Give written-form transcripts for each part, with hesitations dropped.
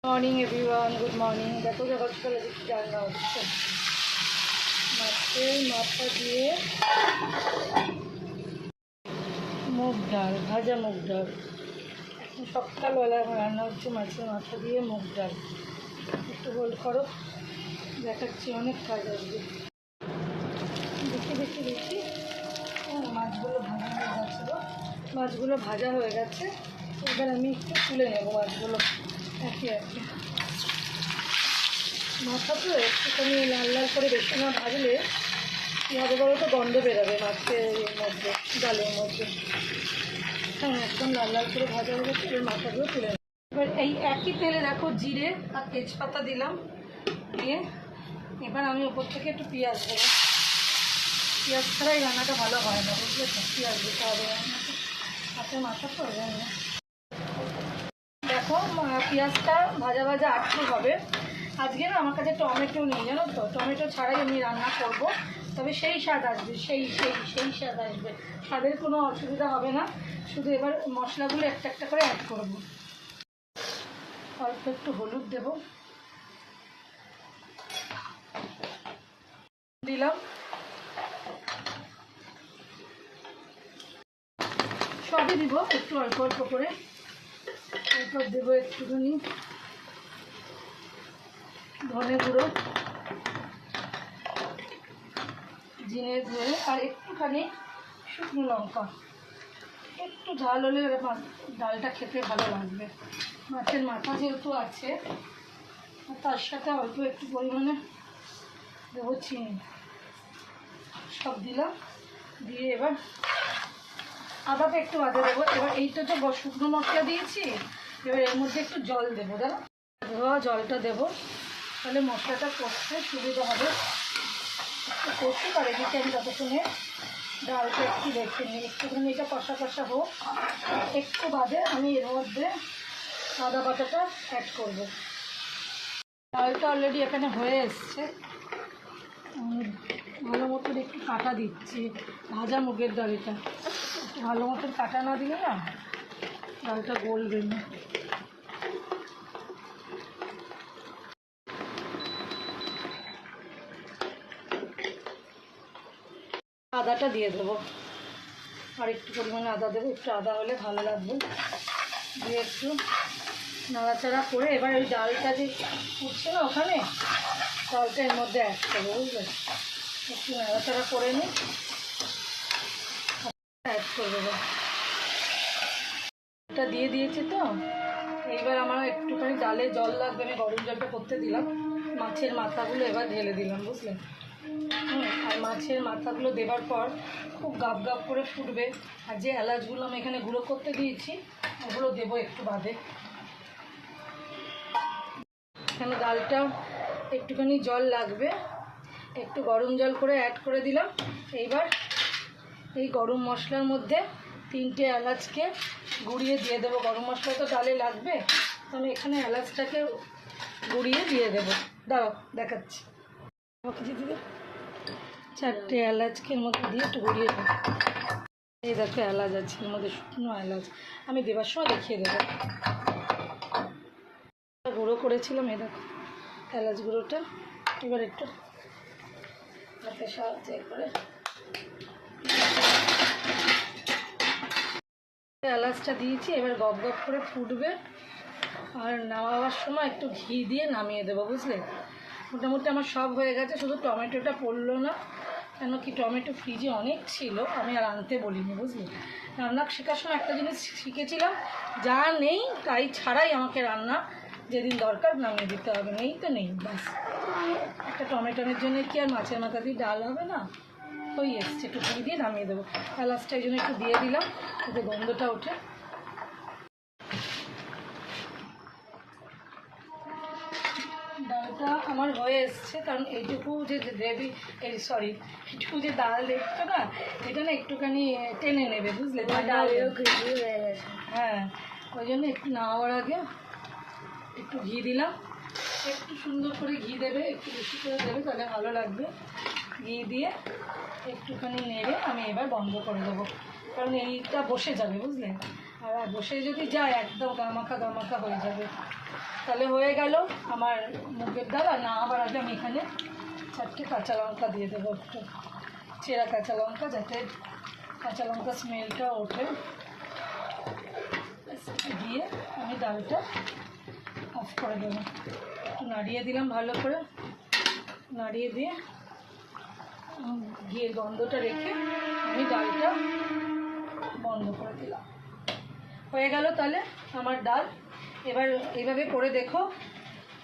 Morning everyone, good morning. দেখো সকাল সকালে কিছু রান্না হচ্ছে। মাছের মাথা দিয়ে মুগ ডাল, ভাজা মুগ ডাল। এখন সকালবেলা রান্না হচ্ছে মাছের মাথা দিয়ে মুগ ডাল। একটু হোল্ড করো, দেখাচ্ছি, অনেক কাজ আসবে। দেখি মাছগুলো ভাজা হয়ে গেছিলো। মাছগুলো ভাজা হয়ে গেছে, এবার আমি একটু তুলে নেবো মাছগুলো একে একে। মাথা তো একটুখানি লাল লাল করে বেশি না ভাজলে কী হবে বলো তো, গন্ধ বেরোবে মাছের মধ্যে, ডালের মধ্যে। হ্যাঁ, একদম লাল লাল করে ভাজা হয়ে গেছে। এবার মাথাগুলো তুলে নেব। এবার এই একই তেলে দেখো জিরে আর তেজপাতা দিলাম, দিয়ে এবার আমি ওপর থেকে একটু পেঁয়াজ দেবো। পেঁয়াজ ছাড়াই রান্নাটা ভালো হয় না, বুঝলে তো, পেঁয়াজ দিতে হবে রান্নাটা। হাতের মাথা তো না। দেখো পেঁয়াজটা ভাজা ভাজা আটটু হবে। আজকে না আমার কাছে টমেটো নেই, জানো তো, টমেটো ছাড়াই আমি রান্না করব। তবে সেই স্বাদ আসবে, সেই স্বাদ আসবে, স্বাদের কোনো অসুবিধা হবে না। শুধু এবার মশলাগুলো একটা একটা করে অ্যাড করব। অল্প একটু হলুদ দেব, দিলাম। সবই দিব একটু অল্প অল্প করে। এরপর দেবো একটুখানি ধনে গুঁড়ো, জিরে গুঁড়ো, আর একটুখানি শুকনো লঙ্কা। একটু ঝাল হলে ডালটা খেতে ভালো লাগবে। মাছের মাথা যেহেতু আছে, তার সাথে অল্প একটু পরিমাণে দেবো চিনি। সব দিলাম, দিয়ে এবার আদাটা একটু বাদে দেবো। এবার এইটা তো শুকনো মশলা দিয়েছি, এবার এর মধ্যে একটু জল দেবো, দাঁড়া, ধোয়া জলটা দেবো, তাহলে মশলাটা কষতে সুবিধা হবে। একটু কষতে পারে দিতে আমি ততক্ষণে ডালটা একটু দেখে নিই। একটুখানি এটা কষা কষা হোক, একটু বাদে আমি এর মধ্যে আদা বাটাটা অ্যাড করব। ডালটা অলরেডি এখানে হয়ে এসছে। ভালো মতন একটু কাটা দিচ্ছি, ভাজা মুগের ডাল, এটা একটু ভালো মতন কাটা না দিলে না ডালটা গলবে না। আদাটা দিয়ে দেবো, আর একটু পরিমাণে আদা দেবো, একটু আদা হলে ভালো লাগবে। দিয়ে একটু নাড়াচাড়া করে এবার ওই ডালটা যে ফুটছে না ওখানে, ডালটা এর মধ্যে অ্যাড করবো, বুঝলে। একটু নাড়াচাড়া করে নিই, অ্যাড করে দেবো। এটা দিয়ে দিয়েছি তো, এইবার আমার একটুখানি ডালে জল লাগবে, আমি গরম জলটা করতে দিলাম। মাছের মাথাগুলো এবার ঢেলে দিলাম, বুঝলে। আর মাছের মাথাগুলো দেবার পর খুব গাপ গাপ করে ফুটবে। আর যে এলাচগুলো আমি এখানে গুঁড়ো করতে দিয়েছি ওগুলো দেবো একটু বাদে। এখানে ডালটা একটুখানি জল লাগবে, একটু গরম জল করে অ্যাড করে দিলাম। এইবার এই গরম মশলার মধ্যে 3টে এলাচকে গুঁড়িয়ে দিয়ে দেবো। গরম মশলা তো ডালে লাগবে, আমি এখানে এলাচটাকে গুঁড়িয়ে দিয়ে দেবো। দাও দেখাচ্ছি, কিছু দিবে। 4টে এলাচকে এর মধ্যে দিয়ে একটু গুঁড়িয়ে দেবো। এই দেখো এলাচ আছে এর মধ্যে, শুকনো এলাচ, আমি দেবার সময় দেখিয়ে দেবো। গুঁড়ো করেছিলাম, এই দেখো এলাচ গুঁড়োটা। এবার একটু হাতের সাহায্যে করে এলাচটা দিয়েছি। এবার গপ গপ করে ফুটবে, আর নামাবার সময় একটু ঘি দিয়ে নামিয়ে দেবো, বুঝলে। মোটামুটি আমার সব হয়ে গেছে, শুধু টমেটোটা পড়লো না, কেন কি টমেটো ফ্রিজে অনেক ছিল, আমি আর আনতে বলিনি, বুঝলি। রান্না শেখার সময় একটা জিনিস শিখেছিলাম, যা নেই তাই ছাড়াই আমাকে রান্না যেদিন দরকার নামিয়ে দিতে হবে। নেই তো নেই, ব্যাস। একটা টমেটোর জন্য কি আর মাছের মাথা দিয়ে ডাল হবে না। ওই এসছে, একটু ঘি দিয়ে নামিয়ে দেবো। এলাচটা এই জন্য একটু দিয়ে দিলাম, যাতে গন্ধটা ওঠে। ডালটা আমার হয়ে এসছে, কারণ এইটুকু যে গ্রেভি, এইটুকু যে ডাল দেখছো না, এটা না একটুখানি টেনে নেবে, বুঝলে। ডালেরও গ্রেভি হয়ে গেছে। হ্যাঁ, ওই জন্য একটু নামাবার আগে একটু ঘি দিলাম। একটু সুন্দর করে ঘি দেবে, একটু বেশি করে দেবে, তাহলে ভালো লাগবে। ঘি দিয়ে একটুখানি নেড়ে আমি এবার বন্ধ করে দেবো, কারণ এইটা বসে যাবে, বুঝলে। আর বসে যদি যায় একদম গামাখা গামাখা হয়ে যাবে। তাহলে হয়ে গেল আমার মুগের ডাল। আর না আবার আগে আমি এখানে 4টে কাঁচা লঙ্কা দিয়ে দেবো, একটু চেরা কাঁচা লঙ্কা, যাতে কাঁচা লঙ্কা স্মেলটা ওঠে। দিয়ে আমি ডালটা অফ করে দেবো। একটু নাড়িয়ে দিলাম ভালো করে, নাড়িয়ে দিয়ে ঘিয়ের গন্ধটা রেখে আমি ডালটা বন্ধ করে দিলাম। হয়ে গেল তাহলে আমার ডাল। এবার এইভাবে করে দেখো,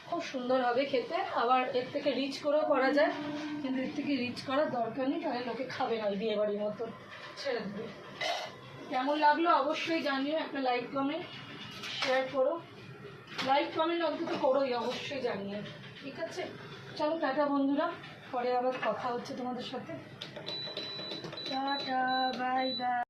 খুব সুন্দর হবে খেতে। আবার এর থেকে রিচ করেও করা যায়, কিন্তু এর থেকে রিচ করার দরকার নেই, তাহলে লোকে খাবে না, বিয়ে বাড়ির মতো ছেড়ে দেবে। কেমন লাগলো অবশ্যই জানিও, একটা লাইক কমেন্ট শেয়ার করো, লাইক কমেন্ট অন্তত করোই, অবশ্যই জানিও। ঠিক আছে, চলো টাটা বন্ধুরা, পরে আবার কথা হচ্ছে তোমাদের সাথে। Tata, bye bye.